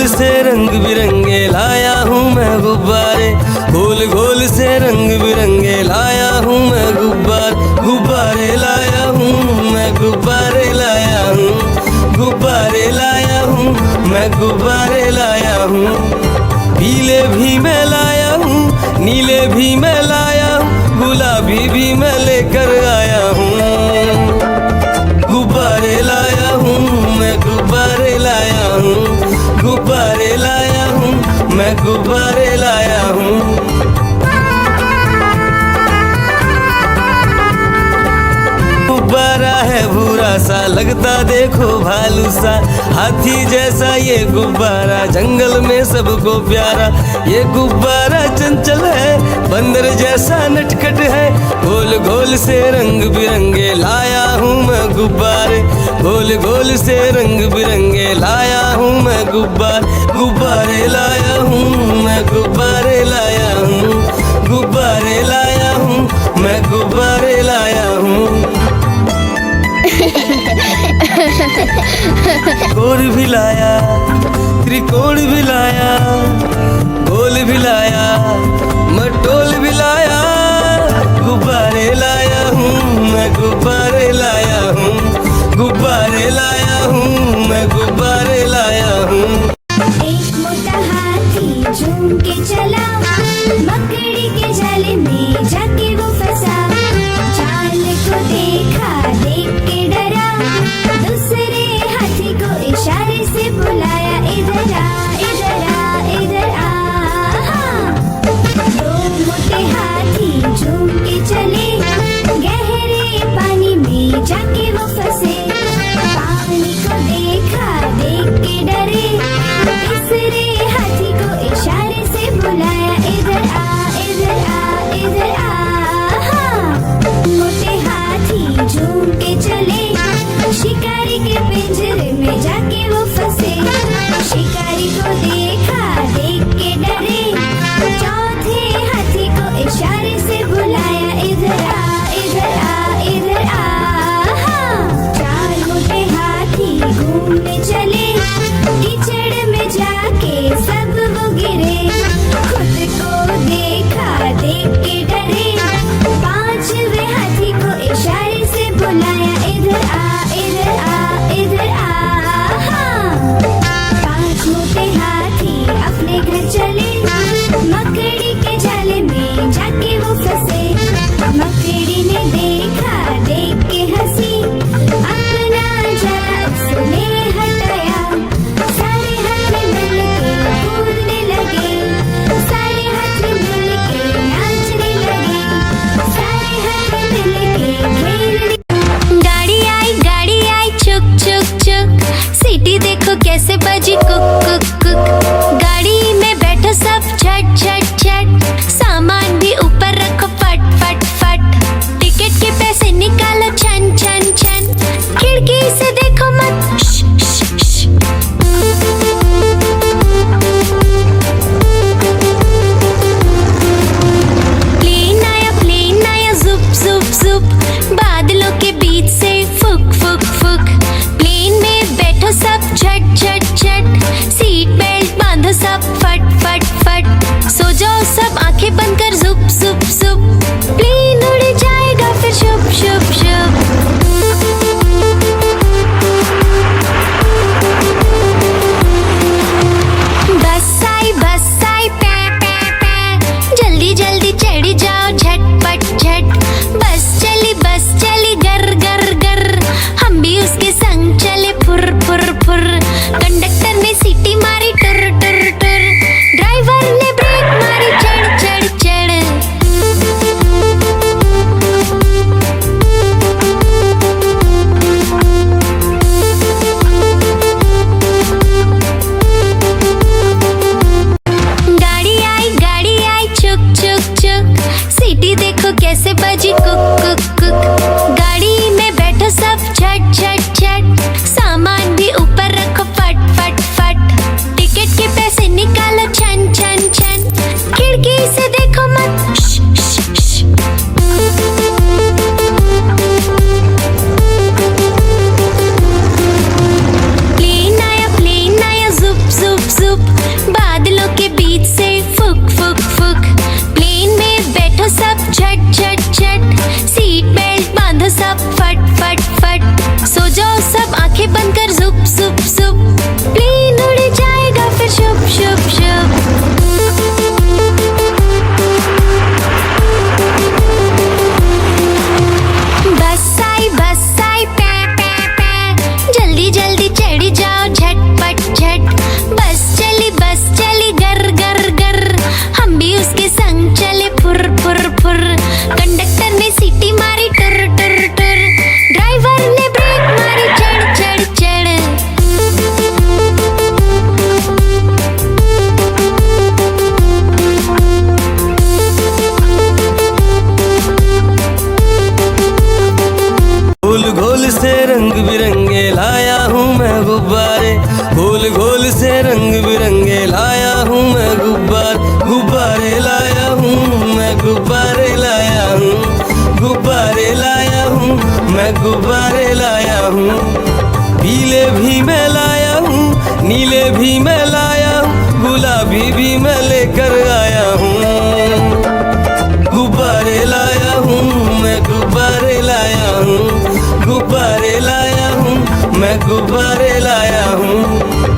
गोल से रंग बिरंगे लाया हूँ मैं गुब्बारे, गोल गोल से रंग बिरंगे लाया हूँ मैं गुब्बारे लाया हूँ मैं, गुब्बारे लाया हूँ, गुब्बारे लाया हूँ मैं, गुब्बारे लाया हूँ। पीले भी मैं लाया हूँ, नीले भी मैं लाया हूँ, गुलाबी भी मैं लेकर आया हूँ। गुब्बारे लाया हूँ मैं, गुब्बारे लाया हूँ, गुब्बारे लाया हूँ मैं, गुब्बारे लाया हूँ। गुब्बारा है भूरा सा, लगता देखो भालू सा, हाथी जैसा ये गुब्बारा, जंगल में सबको प्यारा। ये गुब्बारा चंचल है, बंदर जैसा नटखट है, गोल गोल से रंग बिरंगे लाया हूँ मैं गुब्बारे, गोल गोल से रंग बिरंगे लाया हूँ मैं गुब्बारे लाया हूँ मैं, गुब्बारे लाया हूँ, गुब्बारे लाया हूँ मैं, गुब्बारे लाया हूँ। गोल भी लाया, त्रिकोण भी लाया, गोल भी लाया, मटोल भी लाया, गुब्बारे लाया हूँ मैं, गुब्बारे लाया हूँ, गुब्बारे लाया हूँ मैं, गुब्बारे लाया हूँ। एक मोटा हाथी झूम के चला, मकड़ी के जाले में जाके वो फंसा, चाल को देखा, देख के डरा, दूसरे हाथी को इशारे से बुलाया, इधर आ, इधर आ, इधर आ। दो मोटे हाथी झूम के चले, गहरे पानी रंग बिरंगे लाया हूँ मैं गुब्बारे लाया हूँ मैं गुब्बारे लाया हूँ गुब्बारे लाया हूँ मैं गुब्बारे लाया हूँ पीले भी मैं लाया हूँ नीले भी मैं लाया हूँ गुलाबी भी मैं लेकर आया हूँ गुब्बारे लाया हूँ मैं गुब्बारे लाया हूँ गुब्बारे लाया हूँ मैं गुब्बारे लाया हूँ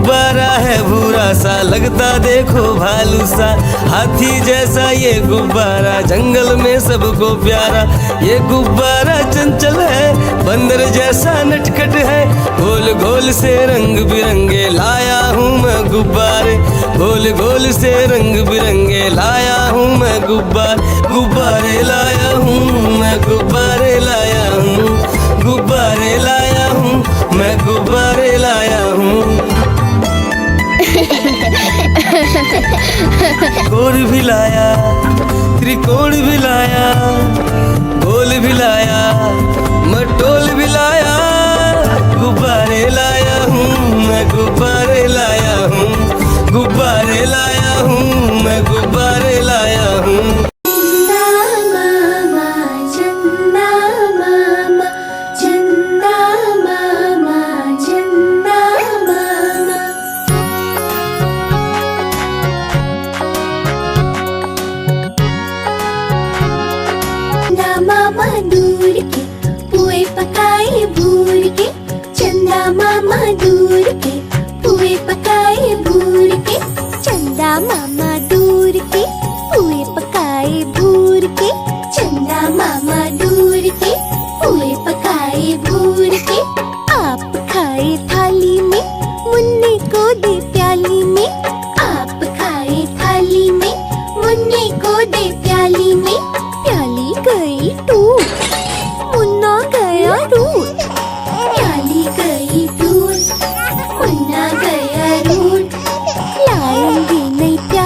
गुब्बारा है भूरा सा लगता देखो भालू सा हाथी जैसा ये गुब्बारा जंगल में सबको प्यारा ये गुब्बारा चंचल है बंदर जैसा नटखट है गोल गोल से रंग बिरंगे लाया हूँ मैं गुब्बारे गोल गोल से रंग बिरंगे लाया हूँ मैं गुब्बारे लाया हूँ मैं गुब्बारे लाया हूँ गुब्बारे लाया हूँ मैं गुब्बारे लाया हूँ कोण भी लाया त्रिकोण भी लाया गोल भी लाया मटोल भी लाया गुब्बारे लाया हूँ मैं गुब्बारे लाया हूँ गुब्बारे लाया हूँ मैं गुब्बारे लाया हूँ मामा दूर के पुए पकाए भूर के चंदा मामा दूर के पुए पकाए भूर के चंदा मामा दूर के पुए पकाए भूर के चंदा मामा दूर के पुए पकाए भूर के आप खाए थाली में मुन्ने को दे प्याली में आप खाए थाली में मुन्ने को दे प्याली में प्याली गई टूट मुन्ना गया रूट प्याली गई टूट मुन्ना गया रूट लाएंगे नहीं प्याली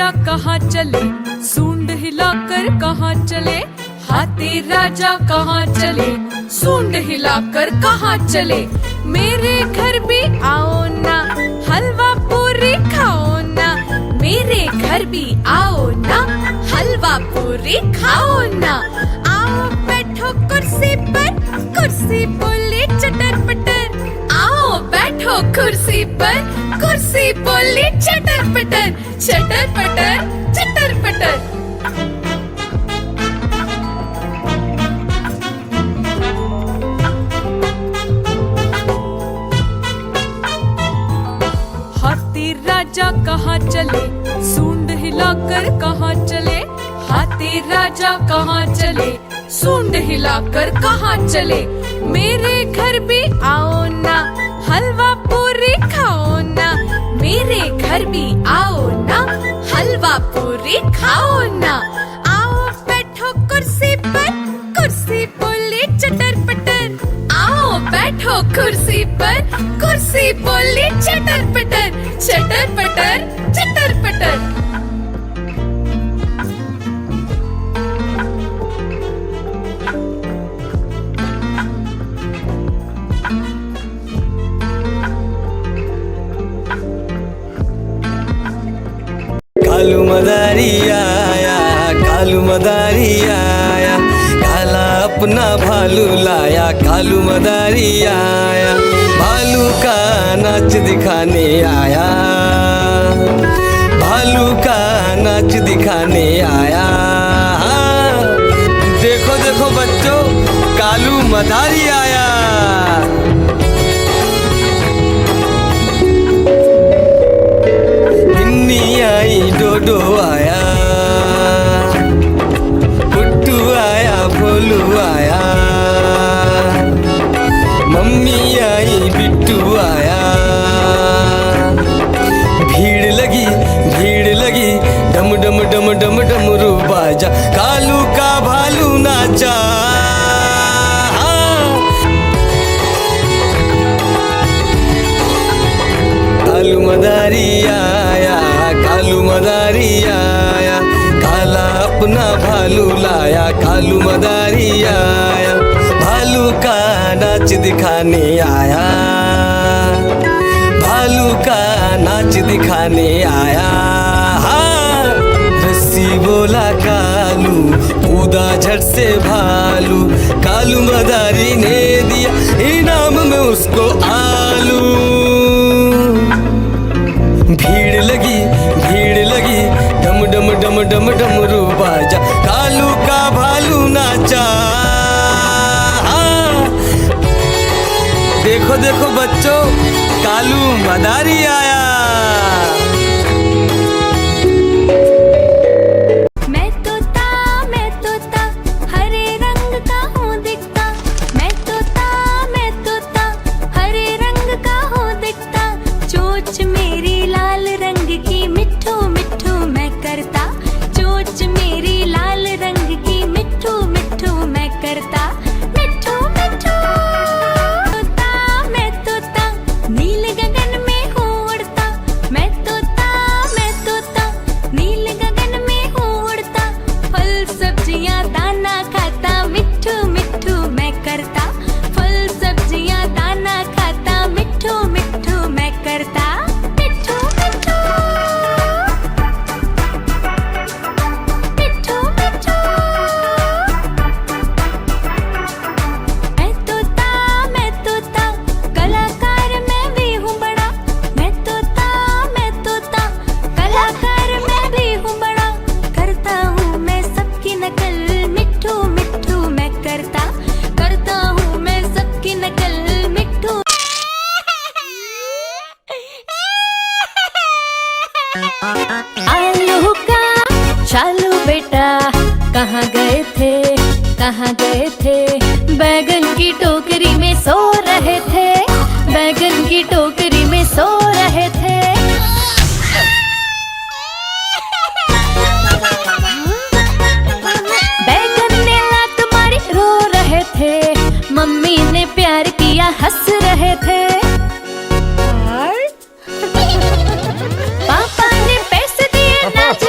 राजा कहाँ चले, सूंड हिलाकर कहाँ चले। हाथी राजा कहाँ चले, सूंड हिलाकर कहाँ चले। मेरे घर भी आओ ना, हलवा पूरी खाओ ना। मेरे घर भी आओ ना, हलवा पूरी खाओ ना। आओ बैठो कुर्सी पर, कुर्सी बोली चटर पटर। आओ बैठो कुर्सी पर, कुर्सी बोली चटर पटर। चटर पटर चटर पटर। हाथी राजा कहाँ चले, सूंड हिलाकर कहाँ चले। हाथी राजा कहाँ चले, सूंड हिलाकर कहाँ चले। मेरे घर भी आओ ना, हलवा पूरी खाओ ना। मेरे घर भी आओ ना, हलवा पूरी खाओ ना। आओ बैठो कुर्सी पर, कुर्सी बोली चटर पटर। आओ बैठो कुर्सी पर, कुर्सी बोली चटर पटर। चटर पटर चटर पटर। कालू मदारी आया, कालू मदारी आया। काला अपना भालू लाया, कालू मदारी आया। भालू का नाच दिखाने आया, भालू का नाच दिखाने आया। देखो देखो बच्चों, कालू मदारी आया। गिन्नी आई, डोडो आया, गुड्डू आया, भोलू आया। मम्मी आई, बिट्टू आया। भीड़ लगी, भीड़ लगी, डम डम डम डम डमरू बाजा। कालू का भालू नाचा। कालू मदारी आया, कालू मदारी आया। काला अपना भालू लाया, कालू मदारी आया। भालू का नाच दिखाने आया, भालू का नाच दिखाने आया। रस्सी बोला कालू, कूदा झट से भालू। कालू मदारी ने दिया इनाम में उसको आलू। भीड़ लगी, भीड़ लगी, डम डम डम डम डमरू बाजा। कालू का भालू नाचा। देखो देखो बच्चों, कालू मदारी आया। मैं तोता हरे रंग का हूँ दिखता। मैं तोता हरे रंग का हूँ दिखता। चोंच मेरी लाल रंग की, मिट्ठू मिट्ठू मैं करता। चोंच मेरी लाल रंग की, मिट्ठू मिट्ठू मैं करता। मिट्ठू मिट्ठू मैं तोता, नील गगन में हूँ उड़ता। मैं तोता नील गगन में हूँ उड़ता। फल सब्जियाँ दाना खाता, मिट्ठू मिट्ठू मैं करता। फल सब्जियाँ दाना खाता, मिट्ठू मिट्ठू मैं करता। मिट्ठू मिट्ठू मिट्ठू मिट्ठू। मैं तोता कलाकार मैं भी हूँ बड़ा। मैं तोता कलाकार मैं भी हूँ बड़ा। करता हूँ मैं सबकी नकल, मिट्ठू मिट्ठू मैं करता। करता हूँ मैं सबकी नकल, मिट्ठू। आलू का चालू बेटा कहाँ गए थे, कहाँ गए थे। बैगन की टोकरी में सो रहे थे, बैगन की टोकरी में सो रहे थे। बैगन ने लात मारी, रो रहे थे। मम्मी ने प्यार किया, हंस रहे थे। पापा ने पैसे दिए, नाच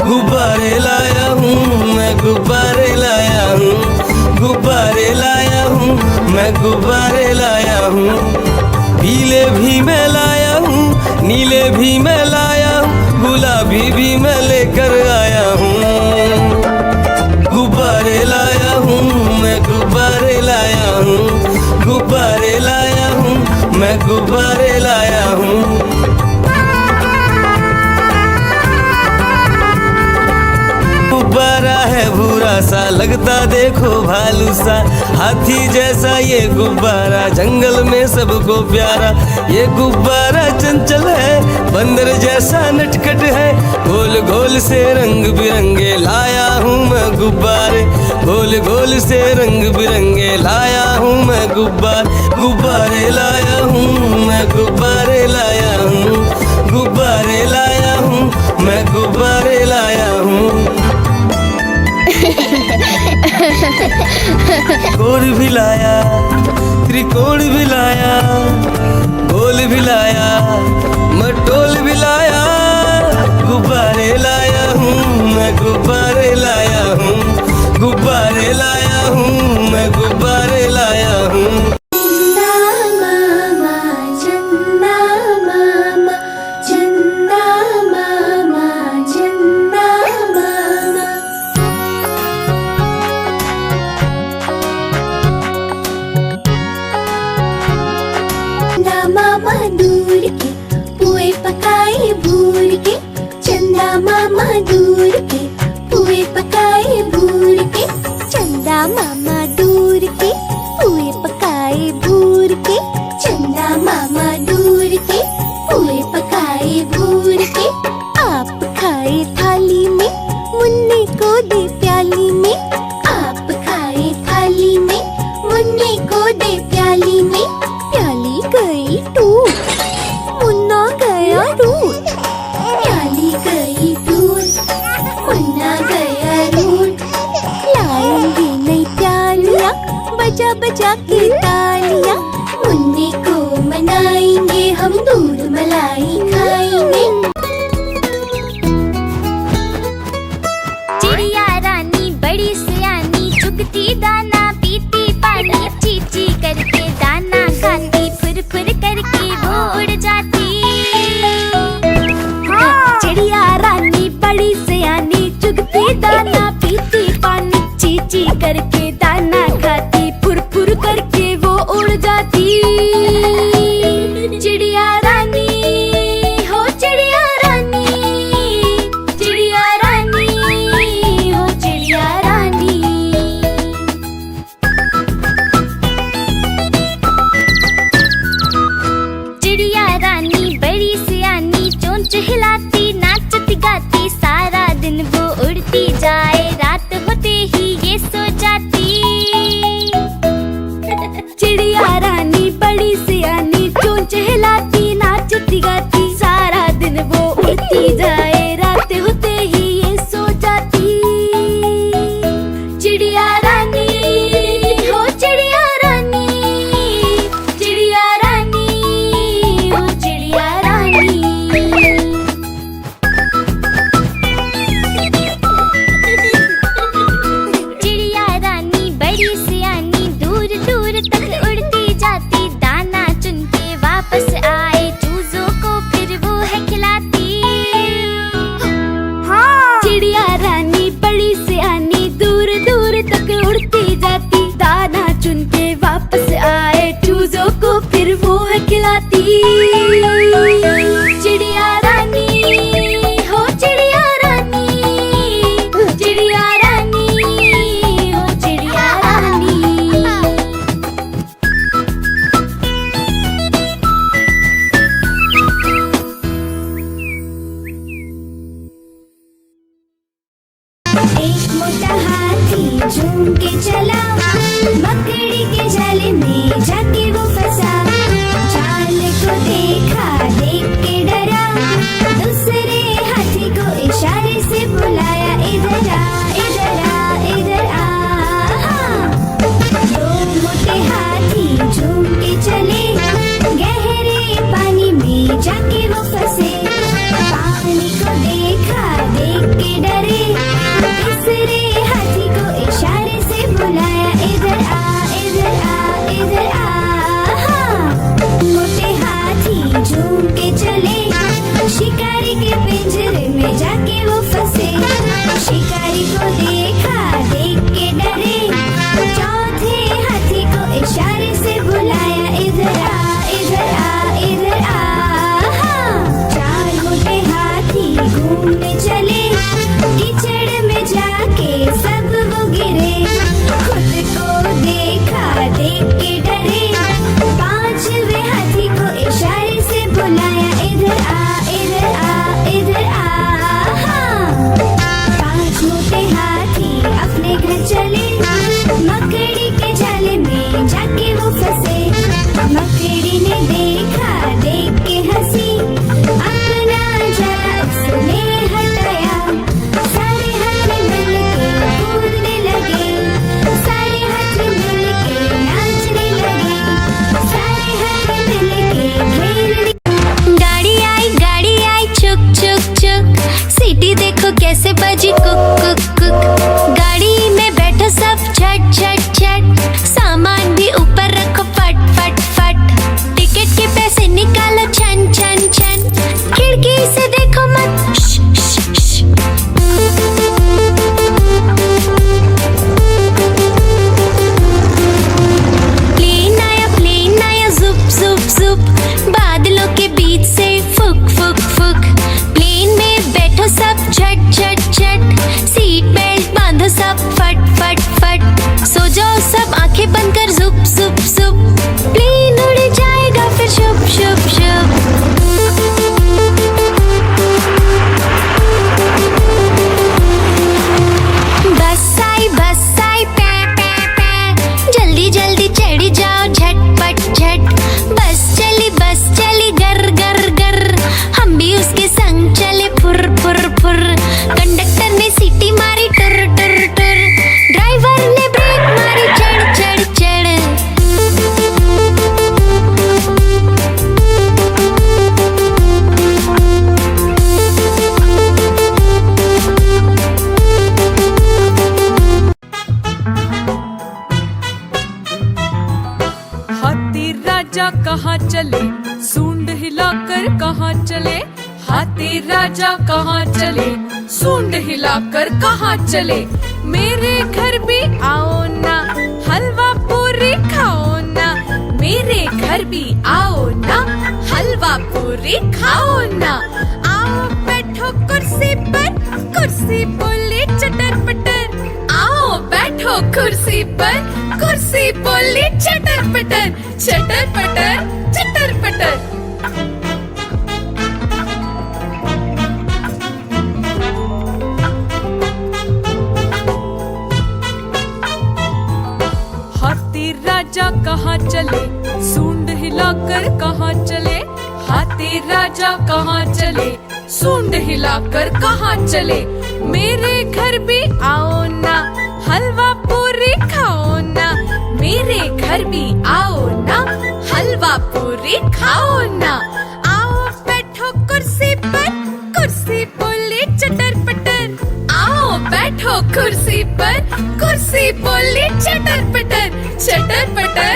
गुब्बारे लाया हूँ मैं, गुब्बारे लाया हूँ, गुब्बारे लाया हूँ मैं, गुब्बारे लाया हूँ। पीले भी मैं लाया हूँ, नीले भी मैं लाया हूँ, गुलाबी भी मैं लेकर आया हूँ। गुब्बारे लाया हूँ मैं, गुब्बारे लाया हूँ, गुब्बारे लाया हूँ मैं, गुब्बारे लाया हूँ। गुब्बारा है भूरा सा, लगता देखो भालू सा, हाथी जैसा ये गुब्बारा, जंगल में सबको प्यारा। ये गुब्बारा चंचल है, बंदर जैसा नटखट है, गोल गोल से रंग बिरंगे लाया हूँ मैं गुब्बारे, गोल गोल से रंग बिरंगे लाया हूँ मैं गुब्बारे। गुब्बारे लाया हूँ मैं, गुब्बारे लाया हूँ, गुब्बारे लाया हूँ मैं, गुब्बारे लाया हूँ। गोल भी लाया, त्रिकोण भी लाया, गोल भी लाया, मटोल भी लाया। गुब्बारे लाया हूँ मैं, गुब्बारे लाया हूँ, गुब्बारे लाया हूँ मैं, गुब्बारे लाया हूँ। चंदा मामा, चंदा मामा, चंदा मामा, चंदा मामा दूर के पुए पकाए भूर के, चंदा मामा दूर के पुए पकाए भूर के, चंदा मामा दूर के पुए पकाए भूर के, चंदा मामा दूर के पुए पकाए भूर के। आप खाए थाली में, मुन्ने को दे प्याली में, आप खाए थाली में, मुन्ने को दे प्याली में। प्याली गई टूट, मुन्ना गया रूट, प्याली गई टूट, मुन्ना गया रूट। लाएंगे नई प्यालियाँ, बजा बजा के तालियाँ, मुन्ने को मनाएंगे हम, दूध मलाई खाएंगे। चिड़िया रानी बड़ी सियानी, चुगती दाना पीती पानी, चीची करके दाना खाती, फुर फुर करके वो उड़ जाती। चिड़िया रानी बड़ी सियानी, चुगती दाना पीती पानी, चीची करके दाना खाती, फुर फुर करके वो उड़ जाती। चिड़िया रानी हो, चिड़िया रानी, चिड़िया रानी हो, चिड़िया रानी। चिड़िया रानी बड़ी सियानी, चोंच हिलाती, नाचती गाती, सारा दिन वो उड़ती जाए, रात होते ही ये सो जाती। चिड़िया रानी बड़ी सियानी, चोंच हिलाती, नाचती गाती, सारा दिन वो उड़ती जाए, रात होते ही ये सो जाती। चिड़िया रानी हो, चिड़िया रानी, चिड़िया रानी हो, चिड़िया रानी। चिड़िया रानी बड़ी सियानी, दूर दूर तक उड़ती जाती, दाना चुन के वापस आए, चूजों को फिर वो है खिलाती। चिड़िया रानी बड़ी सियानी, दूर दूर तक उड़ती जाती, दाना चुन के वापस आए, चूजों को फिर वो है खिलाती। चिड़िया रानी हो, चिड़िया रानी, चिड़िया रानी हो, चिड़िया रानी। एक मोटा हाथी झूम के चला, मकड़ी के जाले में जाके वो फंसा। जाल को देखा, देख के डरा, दूसरे हाथी को इशारे से बुलाया, इधर आ, इधर आ, इधर आ। दो मोटे हाथी झूम के चले, गहरे पानी में जाके वो फंसे। पानी को देखा, देख के डरा, कुक कुक कुक। गाड़ी में बैठो सब झट झट झट, सामान भी ऊपर रखो फट फट फट। टिकट के पैसे निकालो छन छन छन, खिड़की से देखो मत श श श। प्लेन आया जुप जुप जुप, बादलों के बीच से फुक फुक फुक। प्लेन में बैठो सब झट झट झट, सीट बेल्ट बांधो सब फट फट फट। सो जाओ सब आंखें बंद कर जुप जुप जुप, प्लेन उड़ जाएगा फिर शुप शुप शुप। बस आई पै पै पै, जल्दी जल्दी चढ़ी जाओ झटपट झट। बस चली गर गर गर, हम भी उसके संग चले फुर फुर फुर। कंडक्टर ने सीटी मारी टुर टुर टुर, ड्राइवर ने ब्रेक मारी चढ़ चढ़ चढ़। हाथी राजा कहाँ चले, सूंड हिलाकर कहाँ चले। हाथी राजा कहाँ चले, सूंड हिलाकर कहाँ चले। मेरे घर भी आओ ना, हलवा पूरी खाओ ना। मेरे घर भी आओ ना, हलवा पूरी खाओ ना। आओ बैठो कुर्सी पर, कुर्सी बोले चटर पटर। आओ बैठो कुर्सी पर, कुर्सी बोली चटर पटर चटर पटर चटर पटर। हाथी राजा कहाँ चले, सूंड हिलाकर कहाँ चले। हाथी राजा कहाँ चले, सूंड हिलाकर कहाँ चले। मेरे घर भी आओ ना, हलवा पूरी खाओ ना। मेरे घर भी आओ ना, हलवा पूरी खाओ ना। आओ बैठो कुर्सी पर, कुर्सी बोली चटर पटर। आओ बैठो कुर्सी पर, कुर्सी बोली चटर पटर चटर पटर।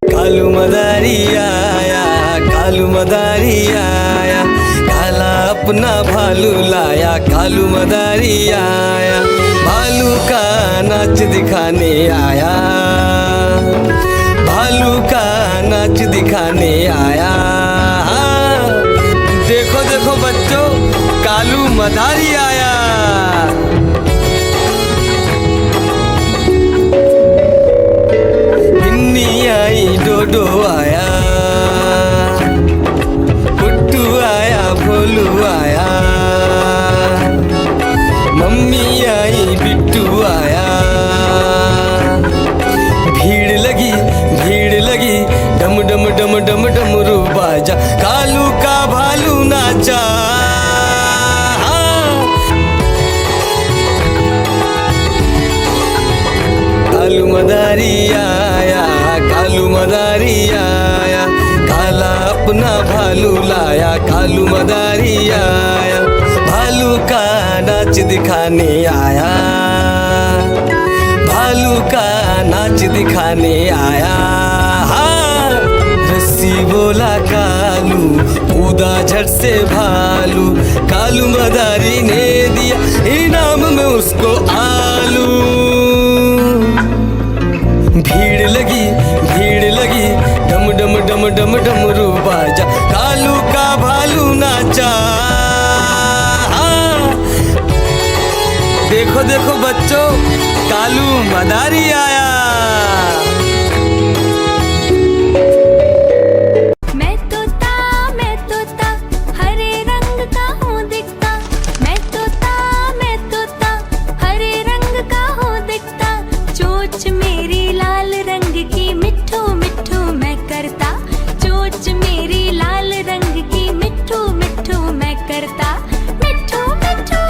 कालू मदारी आया, कालू मदारी आया, काला अपना भालू लाया। कालू मदारी आया, भालू का नाच दिखाने आया। भालू का नाच दिखाने आया। देखो देखो बच्चों, कालू मदारी आया। बिन्नी आई, डोडो आया, पुट्टू आया, भोलू आया। मम्मी आई, बिट्टू आया। भीड़ लगी, डम डम डम डम डमरू बाजा। कालू का भालू नाचा। कालू मदारी आया, कालू मदारी आया, काला अपना भालू लाया। कालू मदारी आया, भालू का नाच दिखाने आया। भालू का नाच दिखाने आया। रस्सी बोला कालू, कूदा झट से भालू। कालू मदारी ने दिया इनाम में उसको आलू। भीड़ लगी, डम डम डम डम डमरू बाजा। कालू का भालू नाचा। देखो देखो बच्चों, कालू मदारी आया। मैं तोता हरे रंग का हूँ दिखता। मैं तोता हरे रंग का हूँ दिखता। चोंच मेरी लाल रंग की, मिट्ठू मिट्ठू मैं करता। चोंच मेरी लाल रंग की, मिट्ठू मिट्ठू मैं करता। मिट्ठू मिट्ठू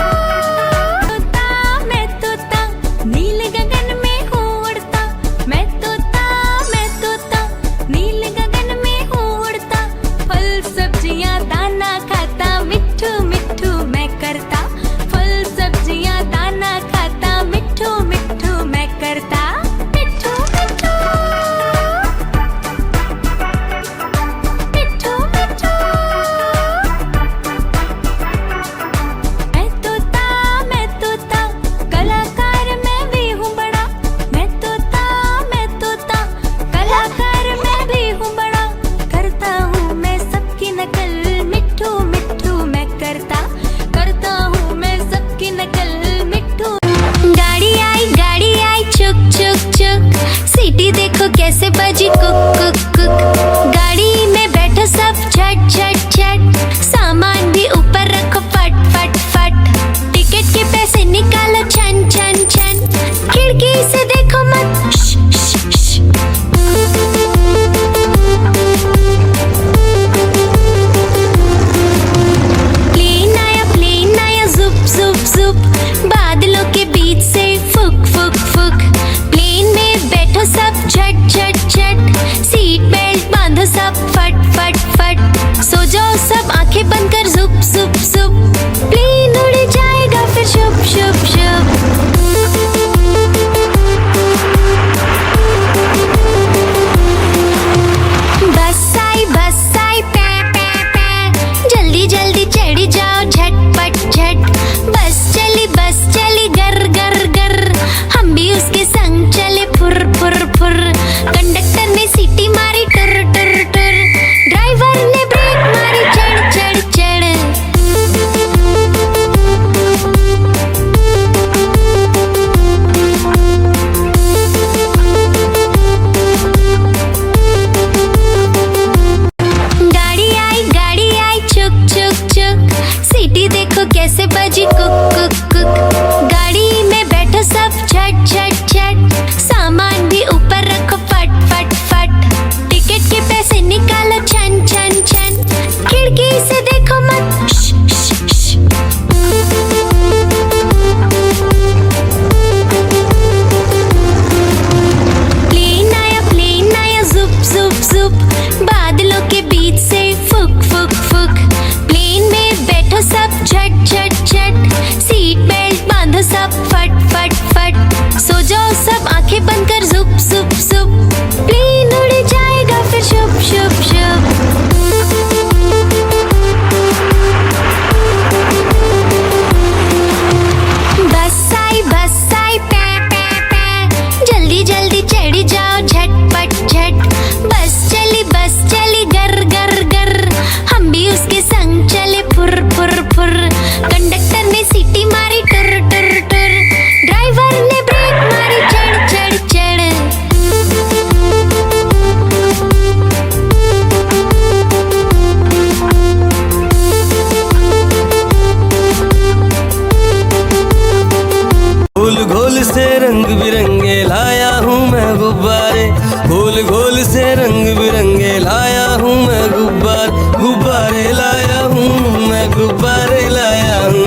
गोल गोल से रंग बिरंगे लाया हूँ मैं गुब्बारे, गोल गोल से रंग बिरंगे लाया हूँ मैं गुब्बारे लाया हूँ मैं, गुब्बारे लाया हूँ,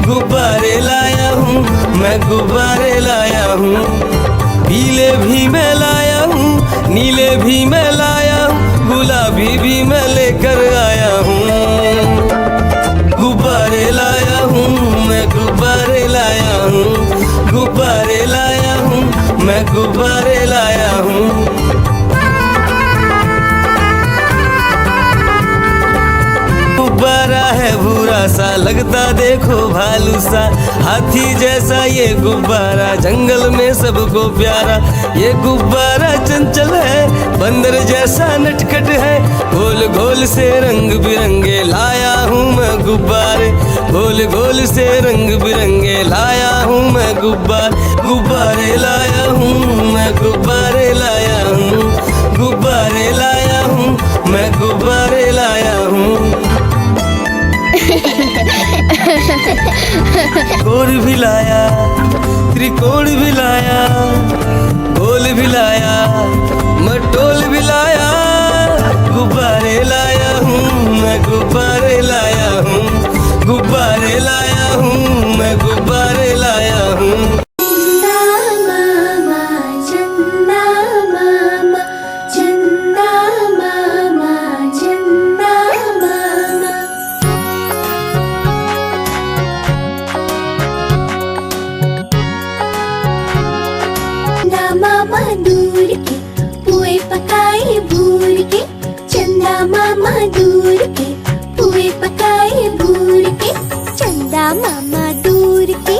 गुब्बारे लाया हूँ मैं, गुब्बारे लाया हूँ। पीले भी मैं लाया हूँ, नीले भी मैं लाया हूँ, गुलाबी भी मैं लेकर आया हूँ। गुब्बारे लाया हूँ मैं, गुब्बारे लाया हूँ, गुब्बारे लाया हूँ मैं, गुब्बारे लाया हूँ। गुब्बारा है भूरा सा लगता देखो भालू सा, हाथी जैसा ये गुब्बारा जंगल में सबको प्यारा। ये गुब्बारा चंचल है बंदर जैसा नटखट है, गोल गोल से रंग बिरंगे लाया हूँ मैं गुब्बारे, गोल गोल से रंग बिरंगे लाया हूँ मैं गुब्बारे लाया हूँ मैं, गुब्बारे लाया हूँ, गुब्बारे लाया हूँ मैं, गुब्बारे लाया हूँ। गोल भी लाया, त्रिकोण भी लाया, गोल भी लाया, मटोल भी लाया, गुब्बारे लाया हूँ मैं, गुब्बारे लाया हूँ, गुब्बारे लाया हूँ मैं, गुब्बारे लाया हूँ। मामा दूर के पुए पकाए भूर के, चंदा मामा दूर के पुए पकाए भूर के, चंदा मामा दूर के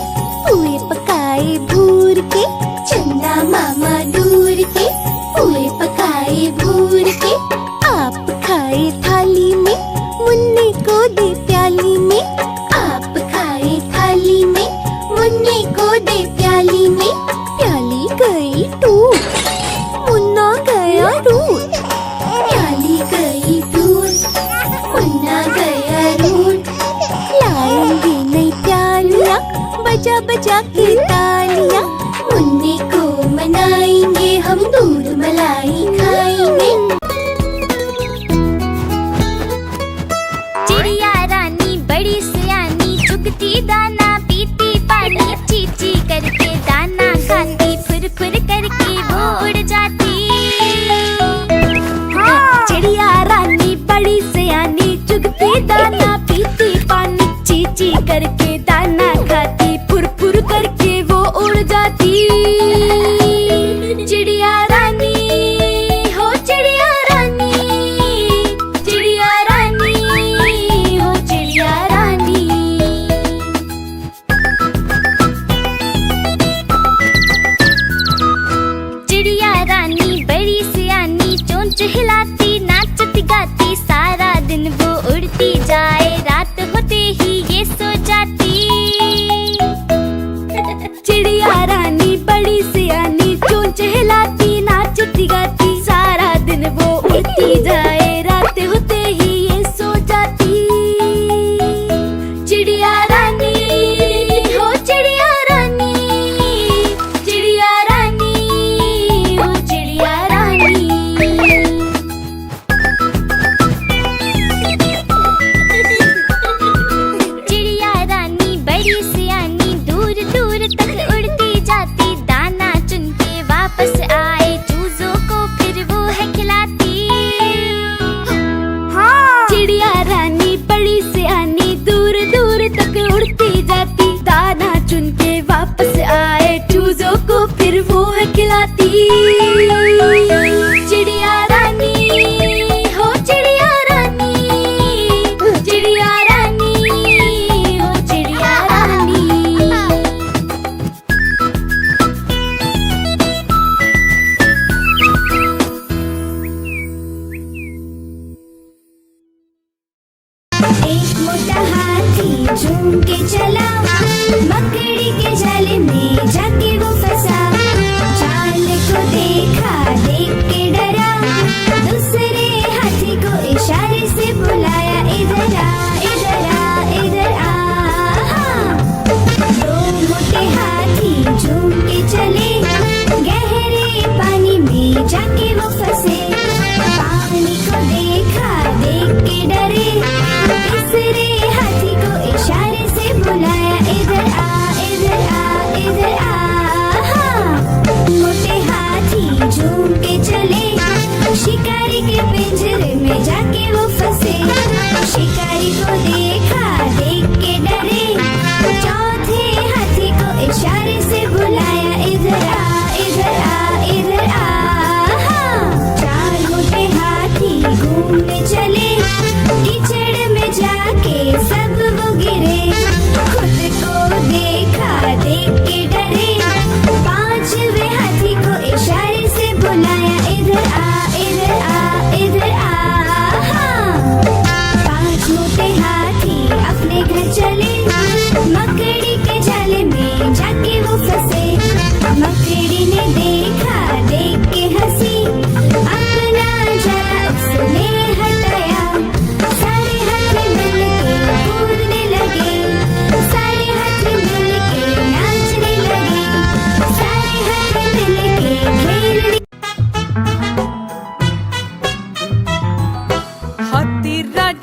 पुए पकाए भूर के, चंदा मामा दूर के पुए पकाए भूर के। आप खाए थाली में, मुन्ने को दे प्याली में, आप खाए थाली में, मुन्ने को दे प्याली में, प्याली गई टूट, मुन्ना गया रूट, प्याली गई टूट, मुन्ना गया रूट। लाएंगे नई प्यालियाँ बजा बजा के तालियाँ, मुन्ने को मनाएंगे हम, दूध मलाई खाएंगे। चिड़िया रानी बड़ी सयानी, चुगती दाना पीती पानी, चीची करके दाना खाती, फुर फुर करके वो उड़ जाती। हाँ। चिड़िया रानी बड़ी सयानी, चुगती दाना पीती पानी, चीची करके दाना खाती, फुर फुर करके वो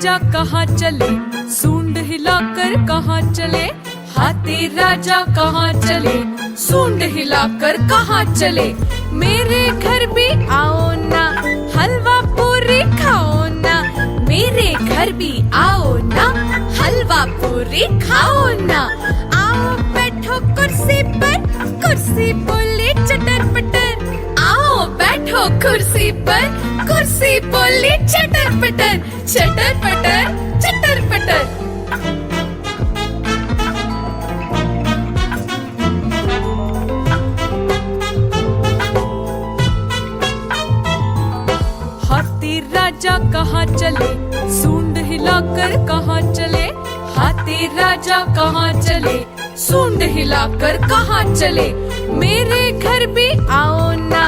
राजा कहाँ चले, सूंड हिलाकर कहाँ चले। हाथी राजा कहाँ चले, सूंड हिलाकर कहाँ चले। मेरे घर भी आओ ना, हलवा पूरी खाओ ना। मेरे घर भी आओ ना, हलवा पूरी खाओ ना। आओ बैठो कुर्सी पर, कुर्सी बोले चटर पटर। आओ बैठो कुर्सी पर, कुर्सी बोले चटर पटर। चटर पटर चटर पटर। हाथी राजा कहाँ चले, सूंड हिलाकर कहाँ चले। हाथी राजा कहाँ चले, सूंड हिलाकर कहाँ चले। मेरे घर भी आओ ना,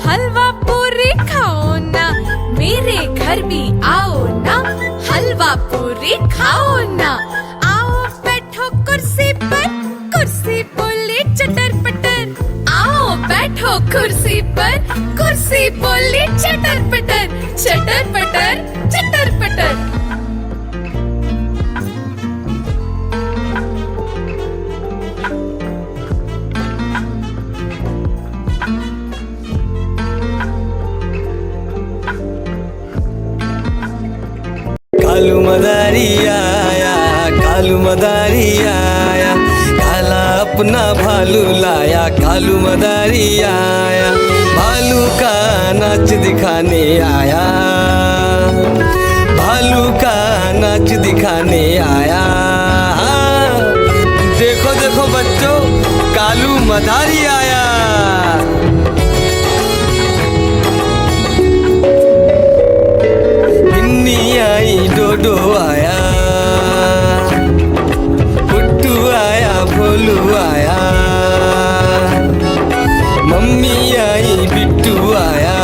हलवा पूरी खाओ ना। मेरे घर भी आओ ना, हलवा पूरी खाओ ना। आओ बैठो कुर्सी पर, कुर्सी बोले चटर पटर। आओ बैठो कुर्सी पर, कुर्सी बोले चटर पटर। चटर पटर चटर पटर। कालू मदारी आया, कालू मदारी आया। काला अपना भालू लाया, कालू मदारी आया। भालू का नाच दिखाने आया, भालू का नाच दिखाने आया। देखो देखो बच्चों, कालू मदारी आया। बिन्नी आई, डोडो आया, पुट्टू आया, भोलू आया। मम्मी आई, बिट्टू आया।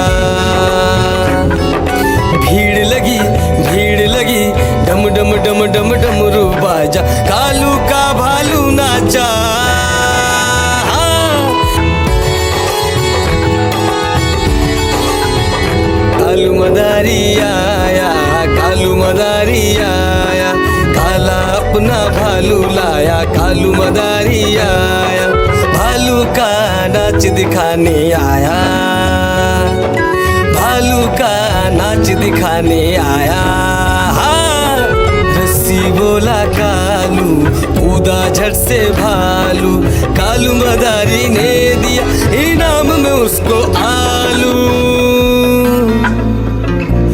भीड़ लगी, भीड़ लगी, डम डम डम डम डमरू बाजा। कालू का भालू नाचा। कालू मदारी आया, कालू मदारी आया। काला अपना भालू लाया, कालू मदारी आया। भालू का नाच दिखाने आया, भालू का नाच दिखाने आया। रस्सी बोला कालू, कूदा झट से भालू। कालू मदारी ने दिया इनाम में उसको आलू।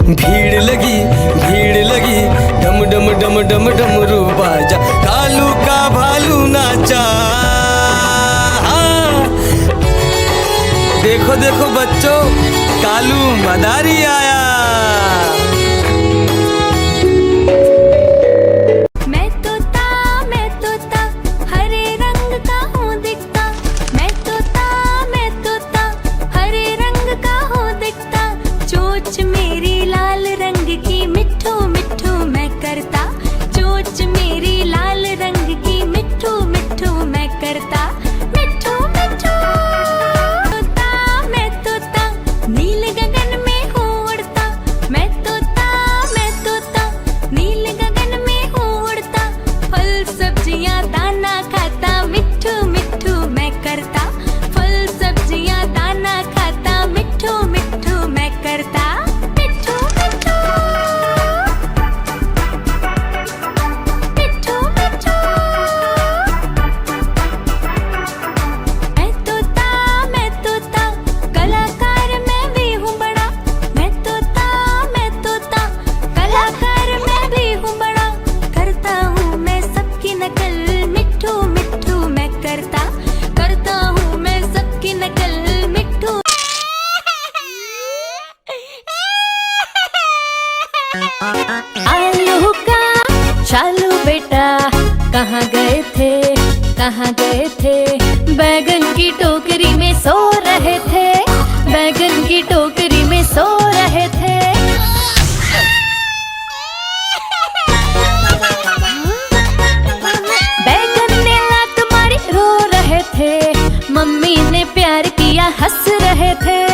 भीड़ लगी, भीड़ लगी, डम डम डम डम डमरू बाजा। कालू का भालू नाचा। देखो देखो बच्चों, कालू मदारी आया। मैं तोता हरे रंग का हूँ दिखता। मैं तोता हरे रंग का हूँ दिखता। चोंच मेरी लाल रंग की, मिट्ठू मिट्ठू मैं करता। चोंच मेरी लाल रंग की, मिट्ठू मिट्ठू मैं करता। मिट्ठू मिट्ठू। मैं तोता नील गगन में हूँ उड़ता। मैं तोता नील गगन में हूँ उड़ता। फल सब्जियाँ दाना खाता, मिट्ठू मिट्ठू मैं करता। फल सब्जियाँ दाना खाता, मिट्ठू मिट्ठू मैं करता। मिट्ठू मिट्ठू मिट्ठू मिट्ठू। मैं तोता कलाकार मैं भी हूँ बड़ा। मैं तोता कलाकार मैं भी हूँ बड़ा। करता हूँ मैं सबकी नकल, मिट्ठू मिट्ठू मैं करता। करता हूँ मैं सबकी नकल, मिट्ठू। आलू का चालू बेटा, कहाँ गए थे, कहाँ गए थे। बैगन की टोकरी में सो रहे थे, बैगन की टोकरी में सो रहे थे। बैगन ने लात मारी, रो रहे थे। मम्मी ने प्यार किया, हंस रहे थे।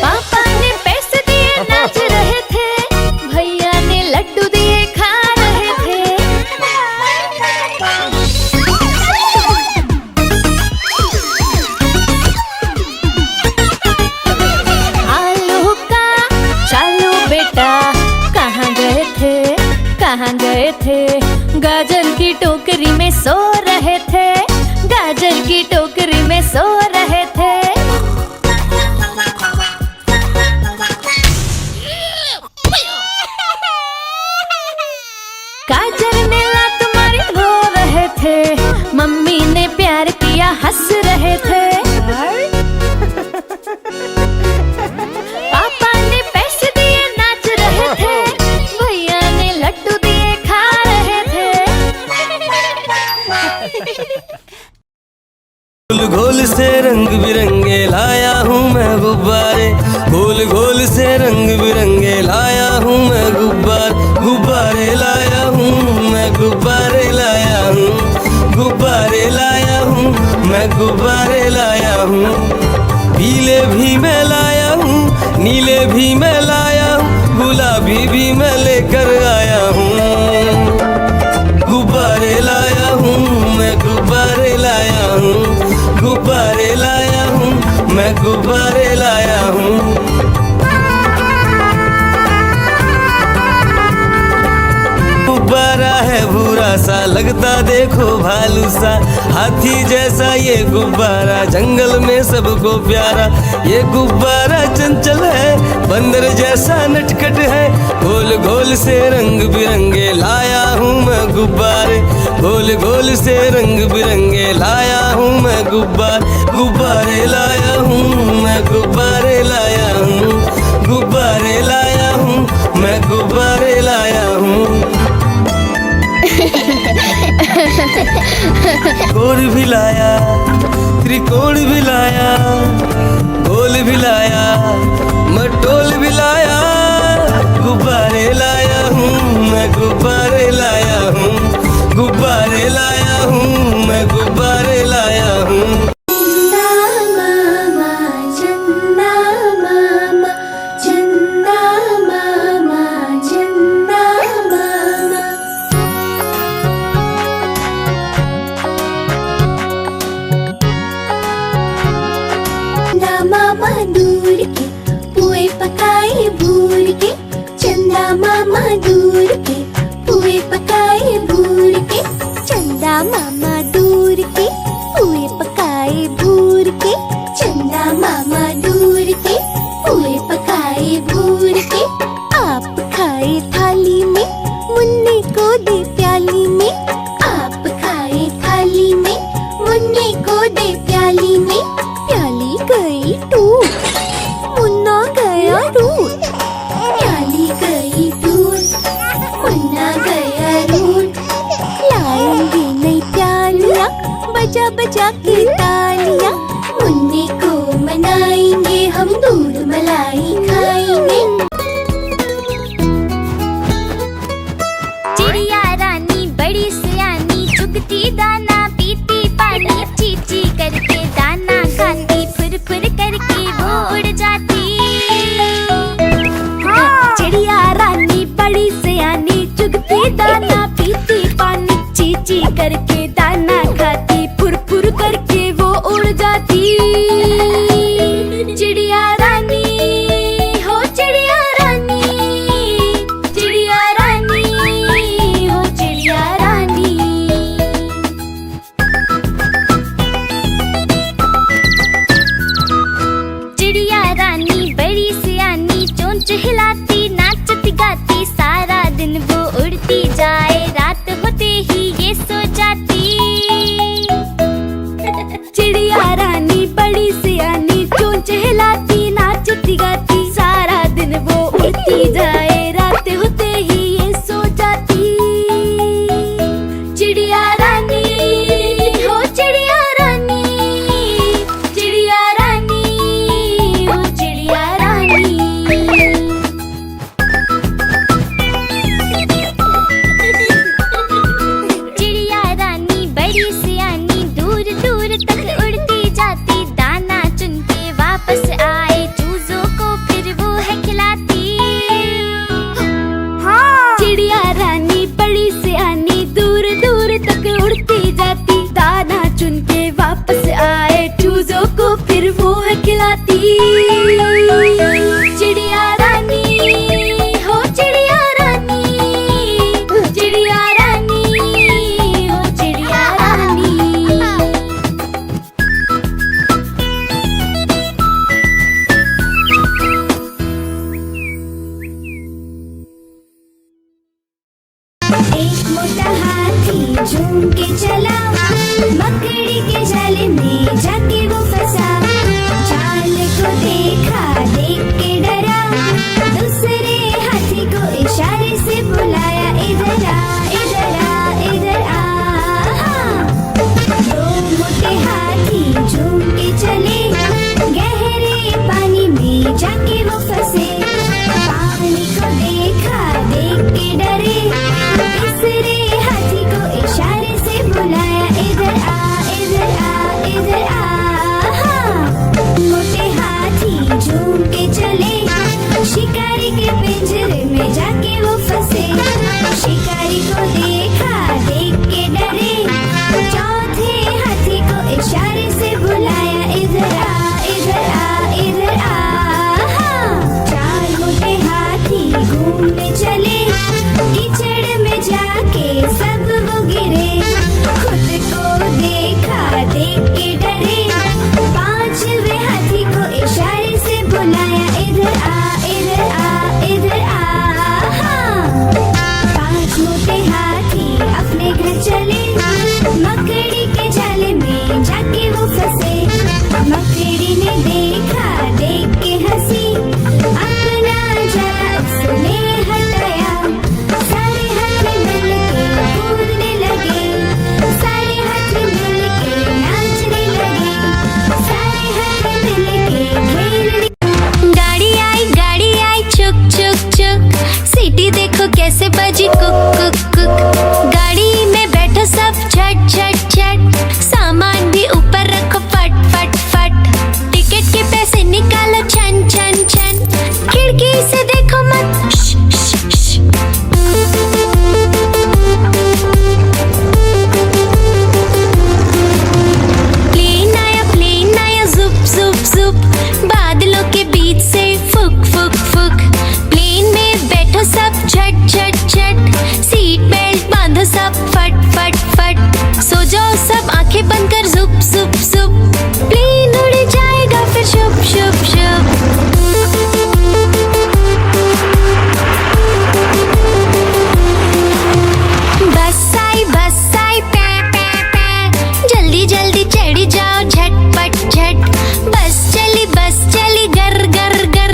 पापा ने पैसे दिए, नाच सो रहे थे, गाजर की टोकरी में सो रहे थे। गाजर ने लात मारी रो रहे थे, मम्मी ने प्यार किया हंस रहे थे। पापा ने पैसे दिए नाच रहे थे, भैया ने लड्डू दिए खा रहे थे। गोल गोल से रंग बिरंगे लाया हूँ मैं गुब्बारे, गोल गोल से रंग बिरंगे लाया हूँ मैं गुब्बारे लाया हूँ मैं गुब्बारे लाया हूँ, गुब्बारे लाया हूँ मैं गुब्बारे लाया हूँ। पीले भी मैं लाया हूँ, नीले भी मैं लाया हूँ, गुलाबी भी मैं लेकर आया हूँ। गुब्बारे लाया हूँ मैं गुब्बारे लाया हूँ, गुब्बारे लाया हूँ मैं गुब्बारे लाया हूँ। गुब्बारा है भूरा सा लगता देखो भालू सा, हाथी जैसा ये गुब्बारा जंगल में सबको प्यारा। ये गुब्बारा चंचल है, बंदर जैसा नटखट है, गोल गोल से रंग बिरंगे लाया हूँ मैं गुब्बारे, गोल गोल से रंग बिरंगे लाया हूँ मैं गुब्बारे लाया हूँ मैं गुब्बारे लाया हूँ, गुब्बारे लाया हूँ मैं गुब्बारे लाया हूँ। गोल भी लाया, त्रिकोण भी लाया, गोल भी लाया, मटोल भी लाया, गुब्बारे लाया हूँ मैं गुब्बारे लाया हूँ, गुब्बारे लाया हूँ मैं गुब्बारे लाया हूँ। मामा दूर के पुए पकाए भूर के, चंदा मामा दूर के पुए पकाए भूर के, चंदा मामा दूर के पुए पकाए भूर के, चंदा मामा दूर के पुए पकाए भूर के। आप खाए थाली में, मुन्ने को दे प्याली में, आप खाए थाली में, मुन्ने को दे प्याली में। प्याली गई टूट, मुन्ना गया रूट, प्याली गई टूट, मुन्ना गया रूट। लाएंगे नई प्यालियाँ, बजा बजा के तालियाँ, मुन्ने को मनाएंगे हम, दूध मलाई खाएंगे। चिड़िया रानी बड़ी सयानी, चुगती दाना पीती पानी, चींची करके दाना खाती, फुर फुर करके वो उड़ जाती। चिड़िया रानी बड़ी सयानी, चुगती दाना पीती पानी, चींची करके दाना खाती, फुर फुर करके वो उड़ जाती। चिड़िया रानी हो चिड़िया रानी, चिड़िया रानी हो चिड़िया रानी। चिड़िया रानी बड़ी सयानी, चोंच हिलाती नाचती गाती, सारा दिन वो उड़ती जाए, रात होते ही ये सो जाती। झूम के चला, मकड़ी के जाल में जाके वो फंसा। चाल को देखा, देख के डरा, दूसरे हाथी को इशारे से बुलाया, इधर आ, इधर आ, इधर आ। दो मोटे हाथी झूम के चले, गहरे पानी में जाके वो फंसे। पानी को देखा, देख के डरे, तीसरे हाथी को इशारे से बुलाया, इधर आ, इधर आ, इधर आ। मोटे हाथी झूम के चले, शिकारी के पिंजरे में जाके वो फंसे। शिकारी को देखा, देख के डरे, चौथे हाथी को इशारे से बुलाया, इधर आ, इधर आ, इधर आ। चार मोटे हाथी घूमने चले, कीचड़ में जाके सब वो गिरे। खुद को देखा, देख के डरे, पांचवे हाथी को इशारे से बुलाया, इधर आ, इधर आ, इधर आ। पांच मोटे हाथी अपने घर चले, मकड़ी के जाले में जाके वो फंसे। मकड़ी ने देखा, देख के हंसी, अपना जाला उसने हटाया। सारे हाथी मिलके कूदने लगे, सारे हाथी मिलके नाचने लगे, सारे हाथी मिलके खेलने। गाड़ी आई चुक चुक चुक, सीटी देखो कैसे बजी कुक कुक कुक। गाड़ी में बैठो सब झट झट झट, सामान भी ऊपर रखो फट फट फट। टिकट के पैसे निकालो छन छन छन, खिड़की से देखो मत श, श, श। प्लेन आया जुप जुप जुप, बादलों के बीच से फुक फुक फुक। प्लेन में बैठो सब झट झट झट, सीट बेल्ट बांधो सब फट फट फट। सो जाओ सब आंखें बंद कर जुप जुप जुप, प्लेन उड़ जाएगा फिर शुप शुप शुप। बस आई पै पै पै, जल्दी जल्दी चढ़ी जाओ झटपट झट। बस चली गर गर गर,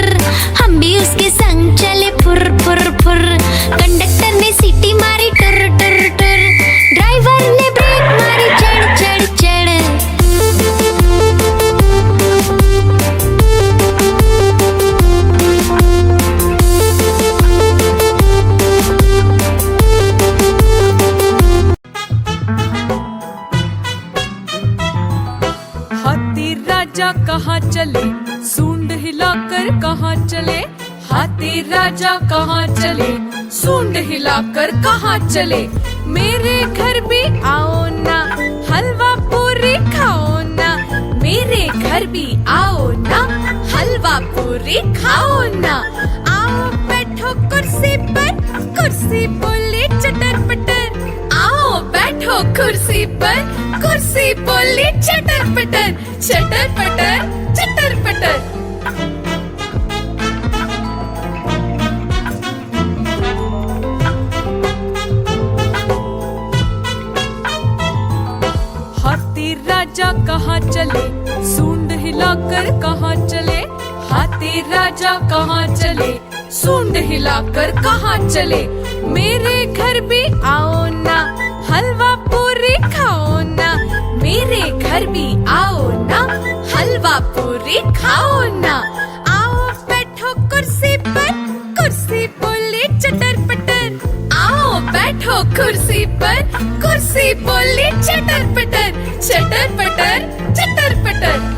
हम भी उसके संग चले फुर फुर फुर। कंडक्टर ने सीटी मारी टुर टुर टुर, ड्राइवर ने ब्रेक मारी चढ़ चढ़ चढ़। हाथी राजा कहाँ चले, सूंड हिलाकर कहाँ चले। हाथी राजा कहाँ चले, सूंड हिलाकर कहाँ चले। मेरे घर भी आओ ना, हलवा पूरी खाओ ना। मेरे घर भी आओ ना, हलवा पूरी खाओ ना। आओ बैठो कुर्सी पर, कुर्सी बोले चटर पटर। आओ बैठो कुर्सी पर, कुर्सी बोली चटर पटर। चटर पटर चटर पटर। हाथी राजा कहाँ चले, सूंड हिलाकर कहाँ चले। हाथी राजा कहाँ चले, सूंड हिलाकर कहाँ चले। मेरे घर भी आओ ना, हलवा पूरी खाओ ना। मेरे घर भी आओ ना, हलवा पूरी खाओ ना। आओ बैठो कुर्सी पर, कुर्सी बोले चटर पटर। आओ बैठो कुर्सी पर, कुर्सी बोले चटर पटर। चटर पटर चटर पटर।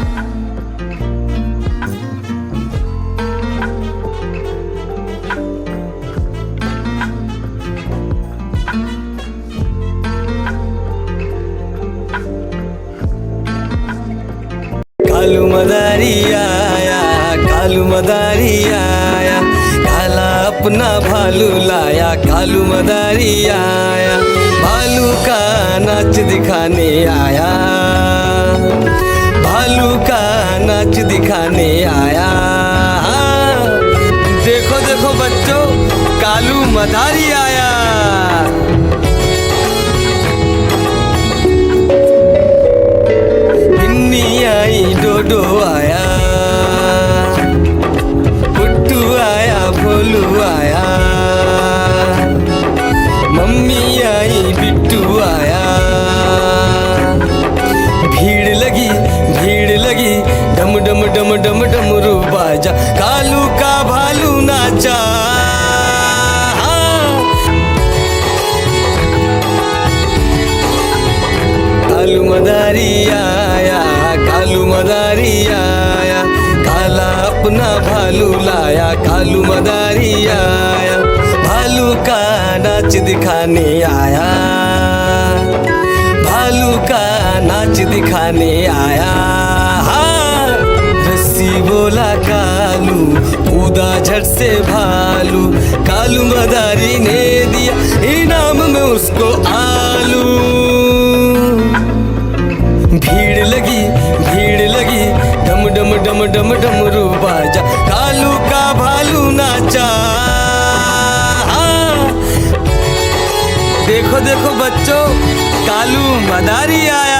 कालू मदारी आया, कालू मदारी आया, काला अपना भालू लाया। कालू मदारी आया, भालू का नाच दिखाने आया। भालू का नाच दिखाने आया। देखो देखो बच्चों, कालू मदारी आया। डम डम डमरू बाजा, कालू का भालू नाचा। कालू मदारी आया, कालू मदारी आया, काला अपना भालू लाया, कालू मदारी आया, भालू का नाच दिखाने आया, भालू का नाच दिखाने आया। हाँ, रस्सी बोला कालू, कूदा झट से भालू, कालू मदारी ने दिया इनाम में उसको आलू। भीड़ लगी, डम डम डम डम डमरू बाजा, कालू का भालू नाचा। हाँ, देखो देखो बच्चों, कालू मदारी आया।